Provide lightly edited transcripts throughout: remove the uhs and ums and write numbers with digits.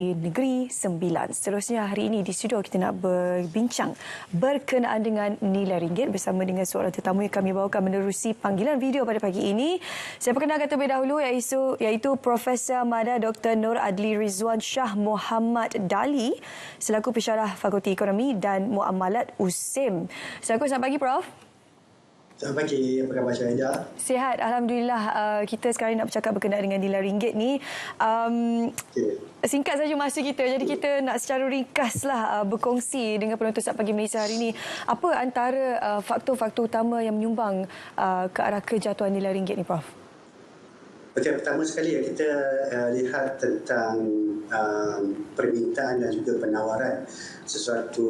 Negeri Sembilan. Seterusnya hari ini di studio kita nak berbincang berkenaan dengan nilai ringgit bersama dengan seorang tetamu yang kami bawakan menerusi panggilan video pada pagi ini. Saya perkenalkan terlebih dahulu iaitu Profesor Mada Dr. Nur Adli Rizwan Shah Muhammad Dali selaku Pensyarah Fakulti Ekonomi dan Muamalat USIM. Assalamualaikum, selamat pagi Prof. Selamat pagi, apa khabar Syahida? Sihat, Alhamdulillah. Kita sekarang nak bercakap berkenaan dengan nilai ringgit ni. Singkat saja masa kita, jadi kita nak secara ringkaslah berkongsi dengan penonton Saat Pagi Malaysia hari ini. Apa antara faktor-faktor utama yang menyumbang ke arah kejatuhan nilai ringgit ni, Prof? Okey, pertama sekali kita lihat tentang permintaan dan juga penawaran sesuatu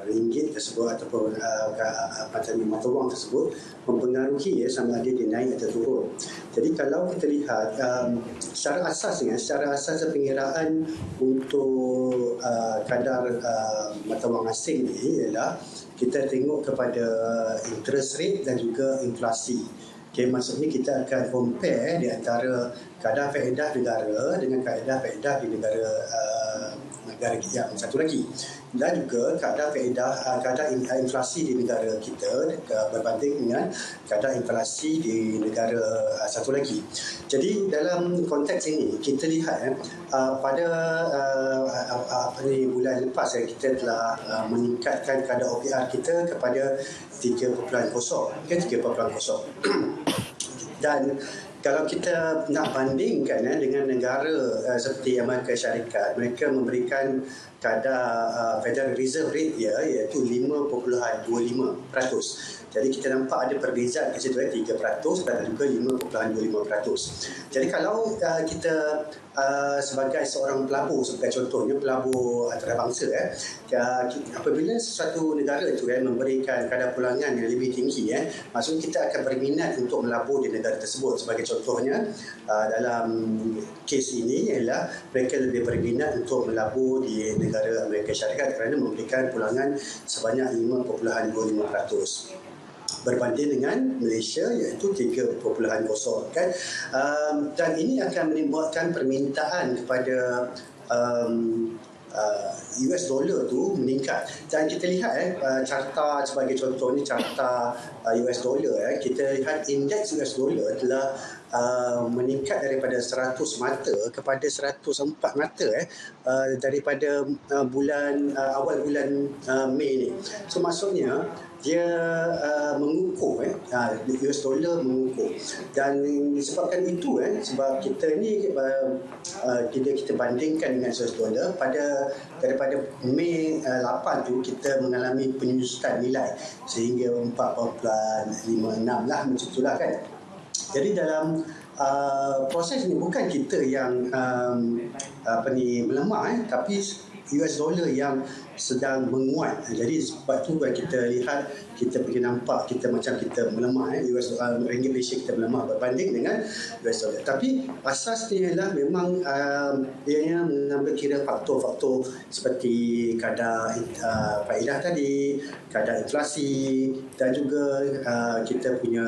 ringgit tersebut ataupun mata wang tersebut mempengaruhi sama ada dia naik atau turun. Jadi kalau kita lihat secara asas pengiraan untuk kadar mata wang asing ni ialah kita tengok kepada interest rate dan juga inflasi. Okay, maksudnya kita akan compare di antara kadar faedah negara dengan kadar faedah di negara yang satu lagi, dan juga kadar inflasi di negara kita berbanding dengan kadar inflasi di negara satu lagi. Jadi dalam konteks ini kita lihat pada bulan lepas kita telah meningkatkan kadar OPR kita kepada 3.0. Okay, 3.0. Dan kalau kita nak bandingkan dengan negara seperti Amerika Syarikat, mereka memberikan kadar Federal Reserve Rate iaitu 5.25%. Jadi kita nampak ada perbezaan ke situ 3% dan juga 5.25%. Jadi kalau kita sebagai seorang pelabur, sebagai contohnya pelabur antarabangsa, apabila sesuatu negara itu memberikan kadar pulangan yang lebih tinggi, maksudnya kita akan berminat untuk melabur di negara tersebut. Sebagai contohnya dalam kes ini ialah mereka lebih berminat untuk melabur di negara Amerika Syarikat kerana memberikan pulangan sebanyak 5.25%. Berbanding dengan Malaysia iaitu 3.0 kan. Dan ini akan menimbulkan permintaan kepada US dollar tu meningkat. Dan kita lihat carta sebagai contoh ni, carta US dollar, kita lihat indeks US dollar telah meningkat daripada 100 mata kepada 104 mata daripada awal bulan Mei ni. So maksudnya dia mengukuh, US dollar mengukuh, dan disebabkan itu sebab kita ni kita bandingkan dengan US dollar daripada Mei 8 tu kita mengalami penyusutan nilai sehingga 4.56 lah, macam itulah kan. Jadi dalam proses ni bukan kita yang melemah, tapi US dollar yang sedang menguat. Jadi sebab tu kita lihat, kita pergi nampak kita macam kita melemah, US ringgit Malaysia kita melemah berbanding dengan US dollar. Tapi asas dia ialah memang dia mengambil kira faktor-faktor seperti kadar faedah tadi, kadar inflasi, dan juga kita punya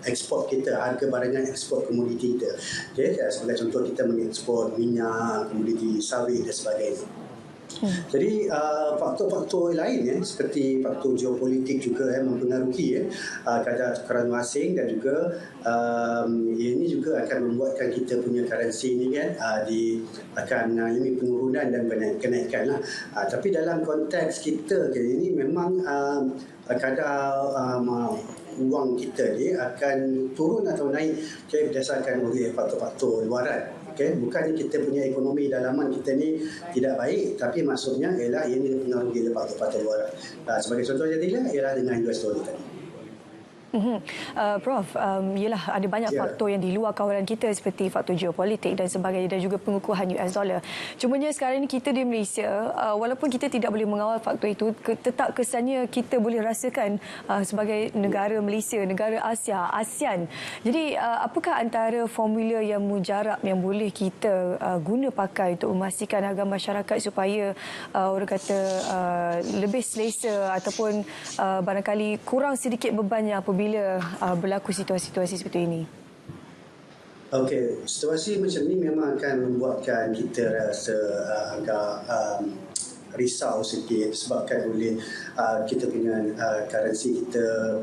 ekspor kita, harga barangan ekspor komoditi kita. Okay? Sebagai contoh kita mengekspor minyak, komoditi sawit dan sebagainya. Jadi faktor-faktor lain seperti faktor geopolitik juga mempengaruhi kadar tukaran asing, dan juga ini juga akan membuatkan kita punya currency ni akan mengalami penurunan dan kenaikan lah. Tapi dalam konteks kita ini memang kadar wang kita ni akan turun atau naik berdasarkan oleh faktor-faktor luaran. Okay? Bukannya kita punya ekonomi dalaman kita ni tidak baik, tapi maksudnya ialah ini dipengaruhi oleh faktor-faktor luaran. Sebagai contoh yang ialah dengan US dollar tadi. Prof, ialah ada banyak faktor yang di luar kawalan kita seperti faktor geopolitik dan sebagainya, dan juga pengukuhan US dollar. Cumanya sekarang ni kita di Malaysia, walaupun kita tidak boleh mengawal faktor itu, tetap kesannya kita boleh rasakan sebagai negara Malaysia, negara ASEAN. Jadi apakah antara formula yang mujarab yang boleh kita guna pakai untuk memastikan agar masyarakat supaya orang kata lebih selesa ataupun barangkali kurang sedikit bebannya apabila berlaku situasi-situasi seperti ini? Okey, situasi macam ni memang akan membuatkan kita rasa agak risau sikit sebabkan oleh kita punya currency kita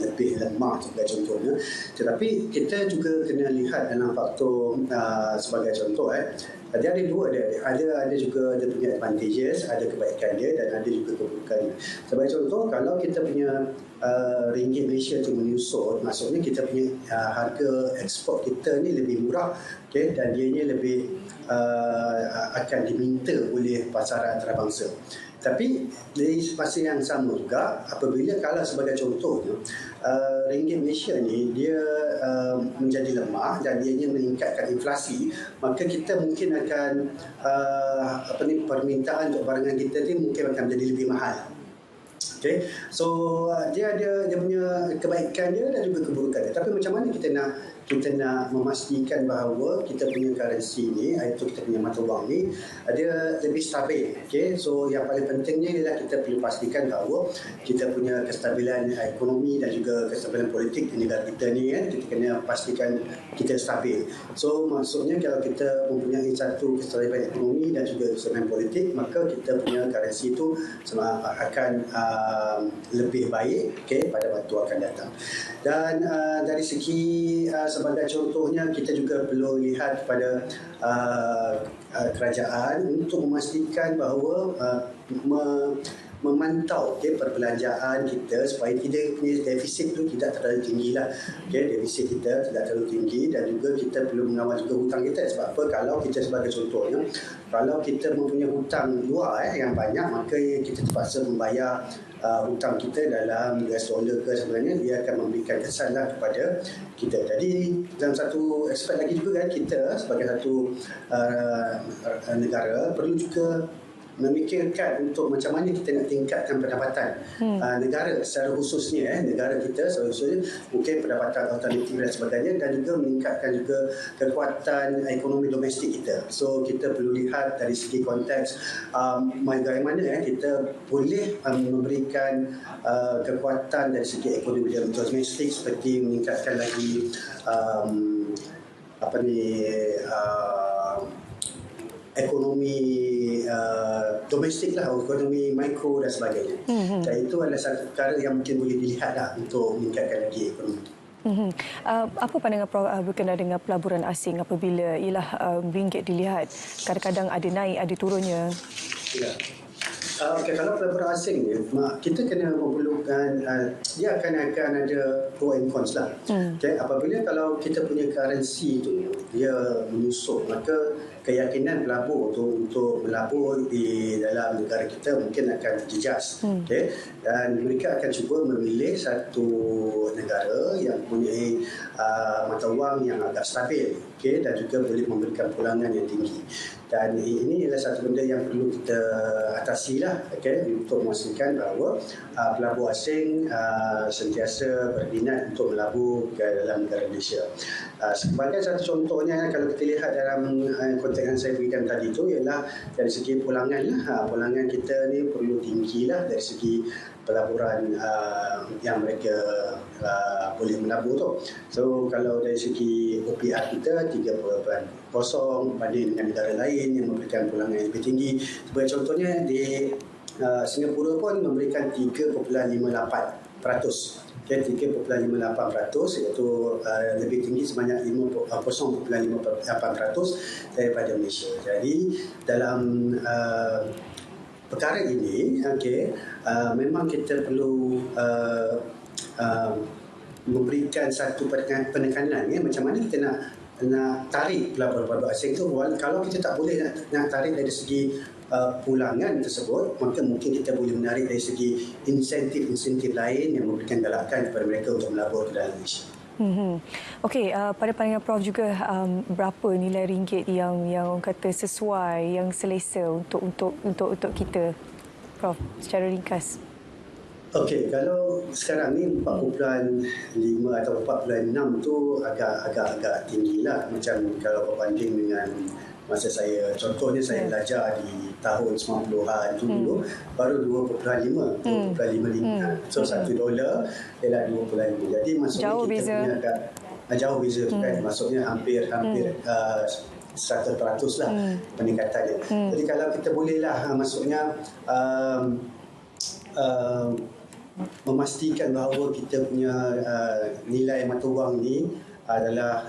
lebih lemah contohnya. Tetapi kita juga kena lihat dalam faktor sebagai contoh dia ada dua dia. Ada juga dia punya advantages, ada kebaikan dia dan ada juga keburukan. Sebagai contoh, kalau kita punya ringgit Malaysia tu menyusut, maksudnya kita punya harga ekspor kita ni lebih murah, okay? Dan ianya lebih akan diminta oleh pasaran antarabangsa. Tapi dari masa yang sama juga, apabila kalau sebagai contohnya ringgit Malaysia ni dia menjadi lemah dan ianya meningkatkan inflasi, maka kita mungkin akan permintaan untuk barangan kita ni mungkin akan menjadi lebih mahal. Okay, so dia ada dia punya kebaikan dia dan juga keburukan dia. Tapi macam mana kita nak memastikan bahawa kita punya currency ni, iaitu kita punya mata wang ni, dia lebih stabil. Okay, so yang paling pentingnya ialah kita perlu pastikan bahawa kita punya kestabilan ekonomi dan juga kestabilan politik di negara kita ni kita kena pastikan kita stabil. So maksudnya kalau kita mempunyai satu kestabilan ekonomi dan juga kestabilan politik, maka kita punya currency itu akan lebih baik, okay, pada waktu akan datang. Dan dari segi sebagai contohnya, kita juga perlu lihat kepada kerajaan untuk memastikan bahawa memantau perbelanjaan kita supaya kita punya defisit itu tidak terlalu tinggi lah. Defisit kita tidak terlalu tinggi dan juga kita perlu mengawal juga hutang kita. Sebab apa? Kalau kita sebagai contohnya, kalau kita mempunyai hutang luar yang banyak, maka kita terpaksa membayar hutang kita dalam US dollar ke sebenarnya, dia akan memberikan kesan lah kepada kita. Jadi dalam satu aspek lagi juga kita sebagai satu negara perlu juga memikirkan untuk macam mana kita nak tingkatkan pendapatan negara secara khususnya negara kita secara khususnya, mungkin pendapatan alternatif dan sebagainya, dan juga meningkatkan juga kekuatan ekonomi domestik kita. So kita perlu lihat dari segi konteks bagaimana kita boleh memberikan kekuatan dari segi ekonomi domestik, seperti meningkatkan lagi ekonomi domestik lah, ekonomi mikro dan sebagainya. Dan itu adalah satu perkara yang mungkin boleh dilihat lah untuk meningkatkan lagi ekonomi. Apa pandangan Prof berkenaan dengan pelaburan asing apabila ringgit dilihat kadang-kadang ada naik, ada turunnya? Ya. Okay, kalau pelaburan asing ni, kita kena memerlukan dia akan ada pro and cons lah. Okay, apabila kalau kita punya currency tu dia menyusut, maka keyakinan pelabur untuk melabur di dalam negara kita mungkin akan terjejas. Okay? Dan mereka akan cuba memilih satu negara yang mempunyai mata wang yang agak stabil, okay? Dan juga boleh memberikan pulangan yang tinggi. Dan ini adalah satu benda yang perlu kita atasi lah, okay? Untuk memastikan bahawa pelabur asing sentiasa berminat untuk melabur ke dalam negara Malaysia. Sebagai satu contohnya, kalau kita lihat dalam konteks yang saya berikan tadi itu, ialah dari segi pulangan lah. Pulangan kita ni perlu tinggi lah dari segi pelaburan yang mereka boleh melabur tu. So kalau dari segi OPR kita 3.0 banding dengan negara lain yang memberikan pulangan yang lebih tinggi. Sebagai contohnya di Singapura pun memberikan 3.58%. Okay, 3.58%, iaitu lebih tinggi sebanyak 0.58% daripada Malaysia. Jadi dalam perkara ini, okay, memang kita perlu memberikan satu penekanan macam mana kita nak tarik pelabur-pelabur asing tu. Kalau kita tak boleh nak tarik dari segi pulangan tersebut, maka mungkin kita boleh menarik dari segi insentif lain yang memberikan galakan kepada mereka untuk melabur ke dalam Malaysia. Okey, pada pandangan Prof juga, berapa nilai ringgit yang kata sesuai, yang selesa untuk kita, Prof, secara ringkas? Okey, kalau sekarang ni 4.5 atau 4.6 tu agak tinggilah. Macam kalau berbanding dengan masa saya, contohnya saya belajar di tahun 90-an tu dulu, baru 2.5. So $1 ialah 2.5. Jadi maksudnya jauh kita beza. punya jauh beza tu kan. Maksudnya hampir 100% lah peningkatannya. Jadi kalau kita bolehlah maksudnya memastikan bahawa kita punya nilai mata wang ni adalah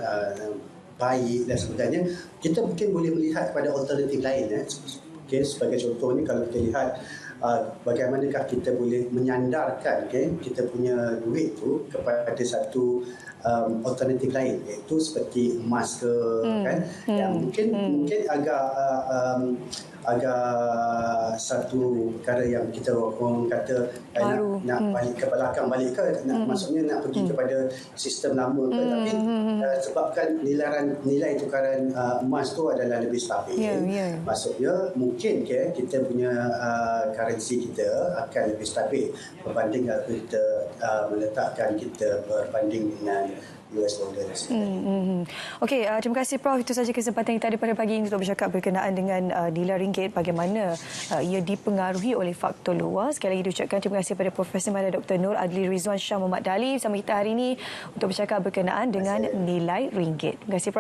baik dan sebagainya, kita mungkin boleh melihat kepada alternatif lain. Okay, sebagai contohnya kalau kita lihat bagaimanakah kita boleh menyandarkan kita punya duit tu kepada satu alternatif lain, iaitu seperti emas ke kan, yang mungkin agak satu perkara yang kita orang kata nak balik ke belakang balik ke, maksudnya nak pergi kepada sistem lama ke, tapi sebabkan nilai tukaran emas tu adalah lebih stabil, maksudnya mungkin kita punya currency kita akan lebih stabil berbanding kalau kita meletakkan kita berbanding dengan US dollar. Okey, terima kasih Prof. Itu saja kesempatan kita ada pada pagi ini untuk bercakap berkenaan dengan nilai ringgit, bagaimana ia dipengaruhi oleh faktor luar. Sekali lagi diucapkan terima kasih kepada Profesor Madya Dr. Nur Adli Rizwan Shah Muhammad Dali bersama kita hari ini untuk bercakap berkenaan dengan nilai ringgit. Terima kasih Prof.